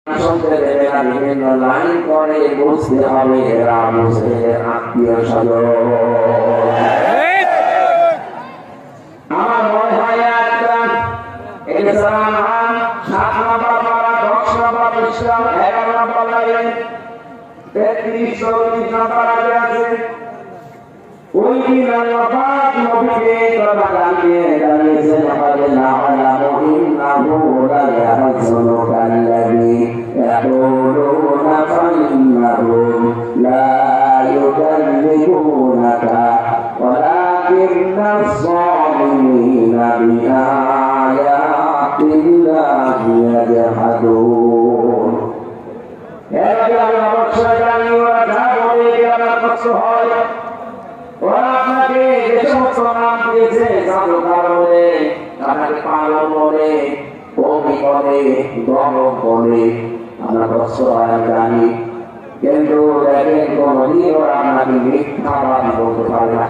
শুনতে দেবে না, বিভিন্ন লাইন করে বুঝতে হবে এরা মুসলিমের আত্মীয় স্বজন। আমার মনে হয় একটা এছাড়া 7 নম্বর পারা, 10 নম্বর ইসলাম, 11 নম্বর লাইন, 33, 34 নম্বর আগে আছে। ওই দিন আল্লাহ নবীকে কথা জানিয়ে জানিয়েছেন, আমাদের নাআলামু ইন্নাহু লা ইয়াহজুনু কাল্লাযী ইয়াকুলুনা ফাইন্নাহুম লা ইউকাল্লিমুনাকা ওয়ালাকিন্নাস যালিমিনা বিআয়াতিল্লাহি ইয়াজহাদুন। এর আগে আল্লাহ অবশ্যই জানি ওরা যা বলে আমার কষ্ট হয়। ওরা আপনাকে যে সমস্ত নাম দিয়েছে, জাদুকর বলে, আপনাকে পাগল বলে, কবি বলে, গণক বলে, আমরা কষ্ট হয় জানি, কিন্তু দেখেন কোনদিন ওরা আপনাকে মিথ্যাবাদী বলতে পারে না।